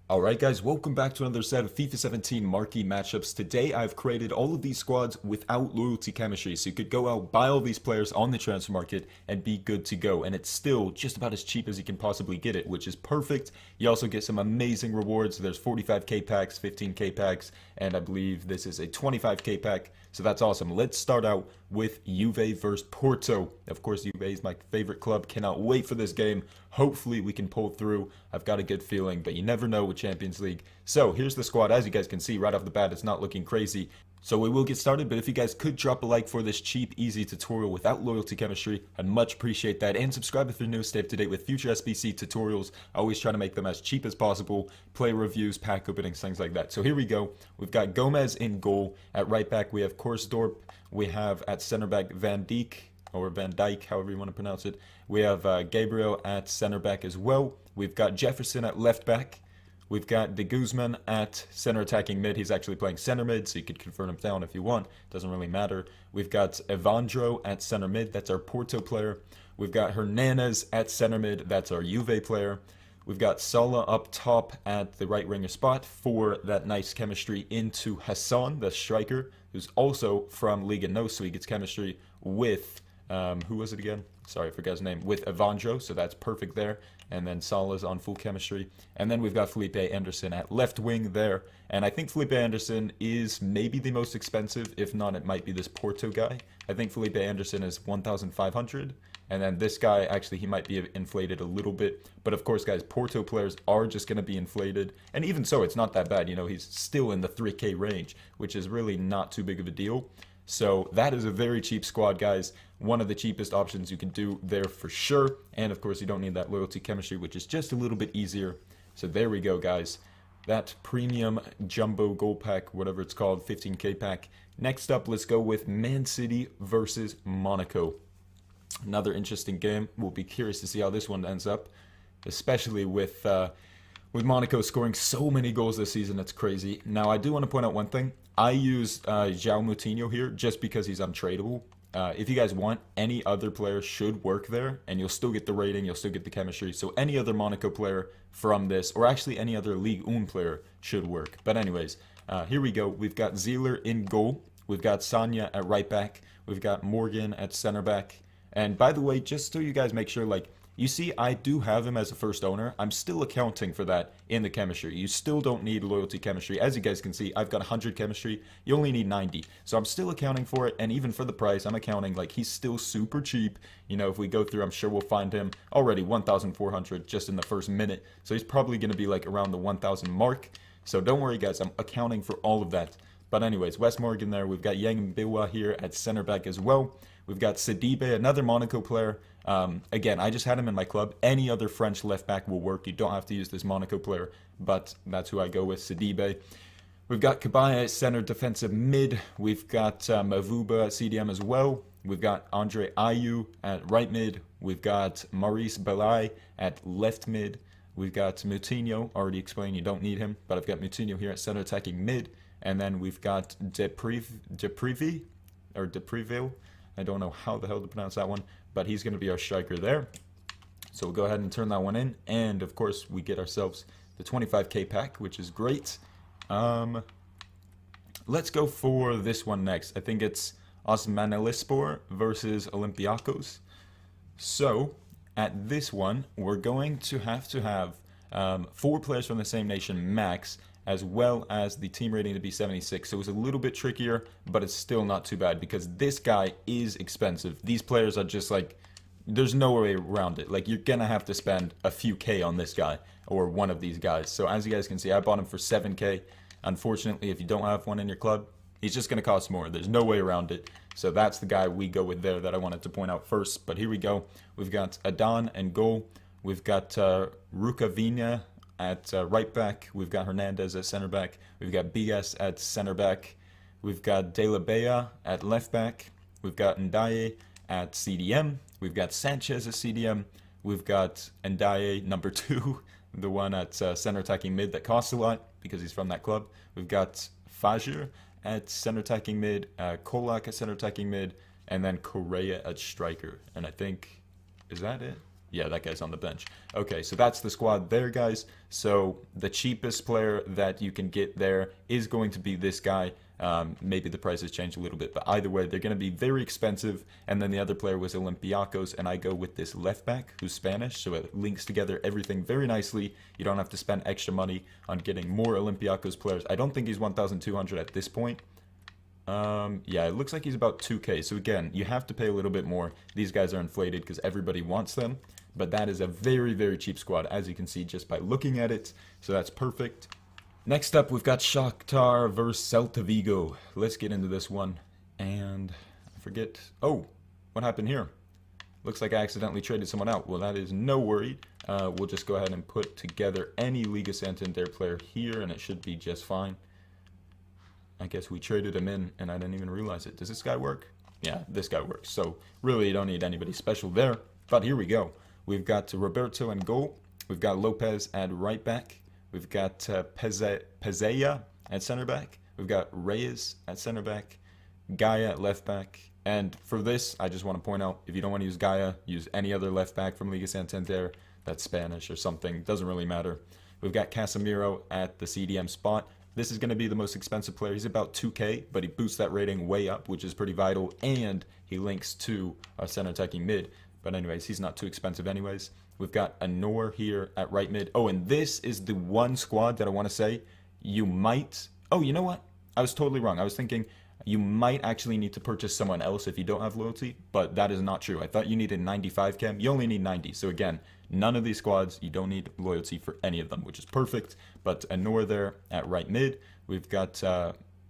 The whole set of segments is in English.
Alright guys, welcome back to another set of FIFA 17 Marquee matchups. Today I've created all of these squads without loyalty chemistry, so you could go out, buy all these players on the transfer market, and be good to go. And it's still just about as cheap as you can possibly get it, which is perfect. You also get some amazing rewards. There's 45k packs, 15k packs, and I believe this is a 25k pack, so that's awesome. Let's start out with Juve versus Porto. Of course, Juve is my favorite club. Cannot wait for this game. Hopefully we can pull through. I've got a good feeling, but you never know with Champions League. So here's the squad. As you guys can see right off the bat, it's not looking crazy. So we will get started, but if you guys could drop a like for this cheap, easy tutorial without loyalty chemistry, I'd much appreciate that. And subscribe if you're new, stay up to date with future SBC tutorials. I always try to make them as cheap as possible. Play reviews, pack openings, things like that. So here we go. We've got Gomez in goal. At right back, we have Korsdorp. We have at center back Van Dijk, or Van Dijk, however you want to pronounce it. We have Gabriel at center back as well. We've got Jefferson at left back. We've got De Guzman at center attacking mid. He's actually playing center mid, so you could convert him down if you want. Doesn't really matter. We've got Evandro at center mid. That's our Porto player. We've got Hernandez at center mid. That's our Juve player. We've got Salah up top at the right winger spot for that nice chemistry into Hassan, the striker, who's also from Liga NOS, so he gets chemistry with, who was it again? Sorry, I forgot his name. With Evandro, so that's perfect there. And then Salah's on full chemistry. And then we've got Felipe Anderson at left wing there. And I think Felipe Anderson is maybe the most expensive. If not, it might be this Porto guy. I think Felipe Anderson is 1,500. And then this guy, actually, he might be inflated a little bit. But of course, guys, Porto players are just going to be inflated. And even so, it's not that bad. You know, he's still in the 3K range, which is really not too big of a deal. So that is a very cheap squad, guys. One of the cheapest options you can do there for sure. And of course, you don't need that loyalty chemistry, which is just a little bit easier. So there we go, guys. That premium jumbo gold pack, whatever it's called, 15k pack. Next up, let's go with Man City versus Monaco. Another interesting game. We'll be curious to see how this one ends up, especially with Monaco scoring so many goals this season. It's crazy. Now, I do want to point out one thing. I use João Moutinho here just because he's untradeable. If you guys want, any other player should work there, and you'll still get the rating, you'll still get the chemistry. So any other Monaco player from this, or actually any other Ligue 1 player should work. But anyways, here we go. We've got Zieler in goal. We've got Sanya at right back. We've got Morgan at center back. And by the way, just so you guys make sure, like, you see, I do have him as a first owner. I'm still accounting for that in the chemistry. You still don't need loyalty chemistry. As you guys can see, I've got 100 chemistry. You only need 90. So I'm still accounting for it. And even for the price, I'm accounting like he's still super cheap. You know, if we go through, I'm sure we'll find him already 1,400 just in the first minute. So he's probably going to be like around the 1,000 mark. So don't worry, guys. I'm accounting for all of that. But anyways, Wes Morgan there. We've got Yang Mbiwa here at center back as well. We've got Sidibe, another Monaco player. Again, I just had him in my club. Any other French left back will work. You don't have to use this Monaco player, but that's who I go with, Sidibe. We've got Kabaya at center defensive mid. We've got Mavuba at CDM as well. We've got Andre Ayew at right mid. We've got Maurice Belay at left mid. We've got Moutinho, already explained you don't need him, but I've got Moutinho here at center attacking mid. And then we've got Depriville. I don't know how the hell to pronounce that one, but he's going to be our striker there. So we'll go ahead and turn that one in. And of course, we get ourselves the 25k pack, which is great. Let's go for this one next. I think it's Osmanlispor versus Olympiacos. So at this one, we're going to have 4 players from the same nation max, as well as the team rating to be 76. So it's a little bit trickier, but it's still not too bad because this guy is expensive. These players are just like, there's no way around it. Like, you're gonna have to spend a few K on this guy or one of these guys. So as you guys can see, I bought him for 7K. Unfortunately, if you don't have one in your club, he's just gonna cost more. There's no way around it. So that's the guy we go with there that I wanted to point out first. But here we go. We've got Adan and goal. We've got Rukavina at right back. We've got Hernandez at center back. We've got BS at center back. We've got De La Bea at left back. We've got Ndaye at CDM. We've got Sanchez at CDM. We've got Ndaye number 2, the one at center attacking mid that costs a lot because he's from that club. We've got Fajr at center attacking mid, Kolak at center attacking mid, and then Correa at striker. And I think, is that it? Yeah, that guy's on the bench. Okay, so that's the squad there, guys. So the cheapest player that you can get there is going to be this guy. Maybe the prices change a little bit, but either way, they're going to be very expensive. And then the other player was Olympiacos, and I go with this left back who's Spanish, so it links together everything very nicely. You don't have to spend extra money on getting more Olympiacos players. I don't think he's 1,200 at this point. Yeah, it looks like he's about 2K. So again, you have to pay a little bit more. These guys are inflated because everybody wants them. But that is a very, very cheap squad, as you can see just by looking at it. So that's perfect. Next up, we've got Shakhtar versus Celta Vigo. Let's get into this one. And I forget. Oh, what happened here? Looks like I accidentally traded someone out. Well, that is no worry. We'll just go ahead and put together any Liga Santander player here, and it should be just fine. I guess we traded him in, and I didn't even realize it. Does this guy work? Yeah, this guy works. So really, you don't need anybody special there. But here we go. We've got Roberto in goal. We've got Lopez at right back. We've got Pezea at center back. We've got Reyes at center back. Gaia at left back. And for this, I just want to point out, if you don't want to use Gaia, use any other left back from Liga Santander. That's Spanish or something. Doesn't really matter. We've got Casemiro at the CDM spot. This is going to be the most expensive player. He's about 2K, but he boosts that rating way up, which is pretty vital. And he links to our center attacking mid. But anyways, he's not too expensive anyways. We've got Anor here at right mid. Oh, and this is the one squad that I want to say you might... Oh, you know what? I was totally wrong. I was thinking you might actually need to purchase someone else if you don't have loyalty, but that is not true. I thought you needed 95 chem. You only need 90. So again, none of these squads, you don't need loyalty for any of them, which is perfect. But Anor there at right mid. We've got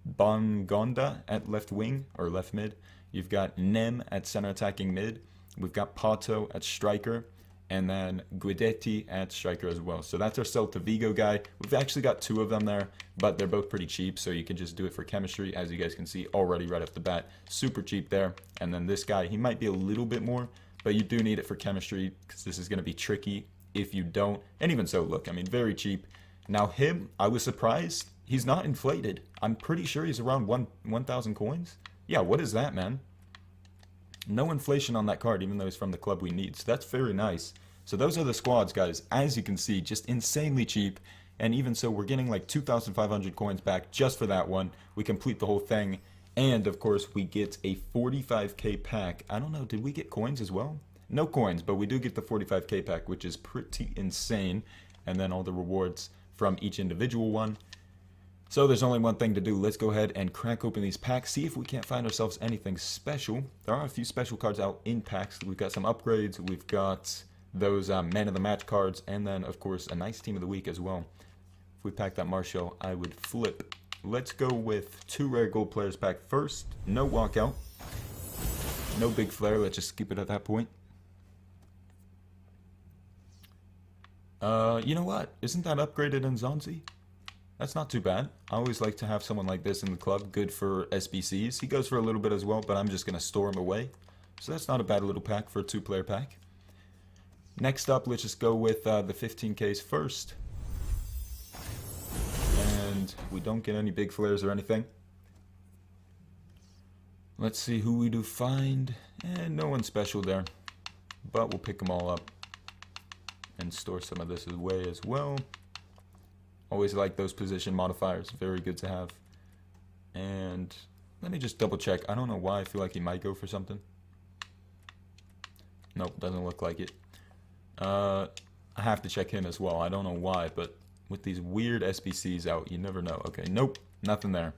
Bongonda at left wing or left mid. You've got Nem at center attacking mid. We've got Pato at striker, and then Guidetti at striker as well. So that's our Celta Vigo guy. We've actually got two of them there, but they're both pretty cheap, so you can just do it for chemistry, as you guys can see already right off the bat. Super cheap there. And then this guy, he might be a little bit more, but you do need it for chemistry, because this is going to be tricky if you don't. And even so, look, I mean, very cheap. Now him, I was surprised. He's not inflated. I'm pretty sure he's around 1,000 coins. Yeah, what is that, man? No inflation on that card, even though he's from the club we need. So that's very nice. So those are the squads, guys. As you can see, just insanely cheap. And even so, we're getting like 2,500 coins back just for that one. We complete the whole thing. And, of course, we get a 45k pack. I don't know, did we get coins as well? No coins, but we do get the 45k pack, which is pretty insane. And then all the rewards from each individual one. So there's only one thing to do. Let's go ahead and crack open these packs, see if we can't find ourselves anything special. There are a few special cards out in packs. We've got some upgrades. We've got those man of the match cards, and then of course a nice team of the week as well. If we pack that Marshall, I would flip. Let's go with 2 rare gold players pack first. No walkout, no big flare. Let's just skip it at that point. You know what? Isn't that upgraded in Zonzi? That's not too bad. I always like to have someone like this in the club. Good for SBCs. He goes for a little bit as well, but I'm just going to store him away. So that's not a bad little pack for a 2-player pack. Next up, let's just go with the 15Ks first. And we don't get any big flares or anything. Let's see who we do find. And no one special there. But we'll pick them all up. And store some of this away as well. Always like those position modifiers. Very good to have. And let me just double check. I don't know why I feel like he might go for something. Nope, doesn't look like it. I have to check him as well. I don't know why, but with these weird SBCs out, you never know. Okay, nope, nothing there.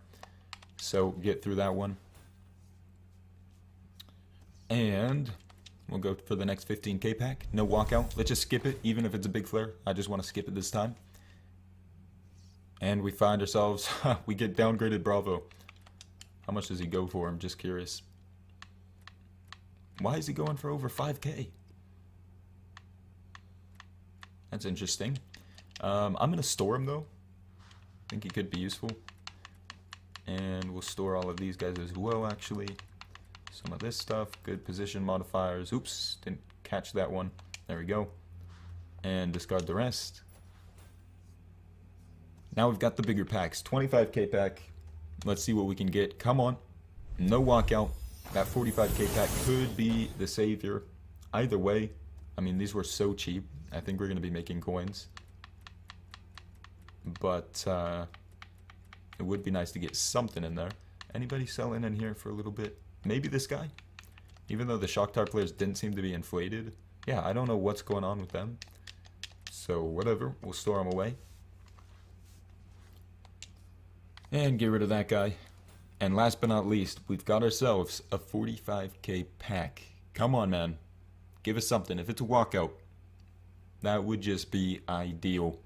So get through that one. And we'll go for the next 15k pack. No walkout. Let's just skip it, even if it's a big flare. I just want to skip it this time. And we find ourselves, we get downgraded Bravo. How much does he go for? I'm just curious. Why is he going for over 5k? That's interesting. I'm going to store him though. I think he could be useful. And we'll store all of these guys as well actually. Some of this stuff, good position modifiers. Oops, didn't catch that one. There we go. And discard the rest. Now we've got the bigger packs. 25k pack. Let's see what we can get. Come on. No walkout. That 45k pack could be the savior. Either way, I mean, these were so cheap. I think we're going to be making coins. But it would be nice to get something in there. Anybody selling in here for a little bit? Maybe this guy? Even though the Shakhtar players didn't seem to be inflated. Yeah, I don't know what's going on with them. So whatever, we'll store them away. And get rid of that guy. And last but not least, we've got ourselves a 45k pack. Come on, man. Give us something. If it's a walkout, that would just be ideal.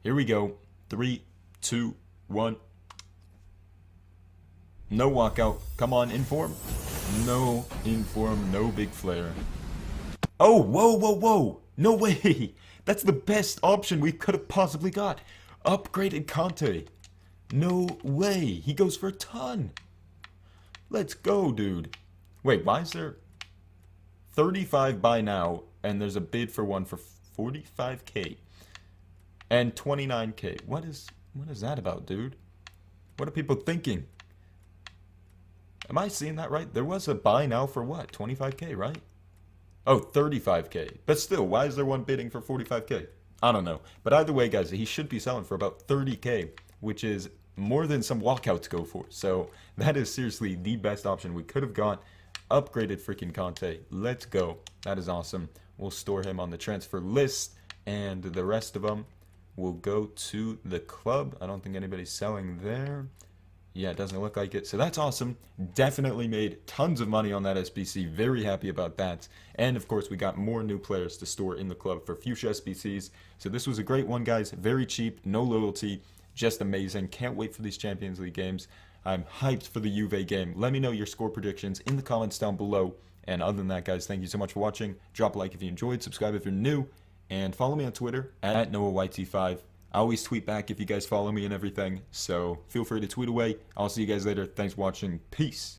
Here we go. 3, 2, 1. No walkout. Come on, inform. No inform, no big flare. Oh, whoa, whoa, whoa. No way. That's the best option we could have possibly got. Upgraded Conte. No way. He goes for a ton. Let's go, dude. Wait, why is there 35 buy now and there's a bid for one for 45k and 29k? What is that about, dude? What are people thinking? Am I seeing that right? There was a buy now for what? 25k, right? Oh, 35k. But still, why is there one bidding for 45k? I don't know. But either way, guys, he should be selling for about 30k, which is more than some walkouts go for. So that is seriously the best option we could have got. Upgraded freaking Conte. Let's go. That is awesome. We'll store him on the transfer list, and the rest of them will go to the club. I don't think anybody's selling there. Yeah, it doesn't look like it. So that's awesome. Definitely made tons of money on that SBC. Very happy about that. And of course, we got more new players to store in the club for future SBCs. So this was a great one, guys. Very cheap, no loyalty, just amazing. Can't wait for these Champions League games. I'm hyped for the Juve game. Let me know your score predictions in the comments down below. And other than that, guys, thank you so much for watching. Drop a like if you enjoyed, subscribe if you're new, and follow me on Twitter at NoahYT5. I always tweet back if you guys follow me and everything, so feel free to tweet away. I'll see you guys later. Thanks for watching. Peace.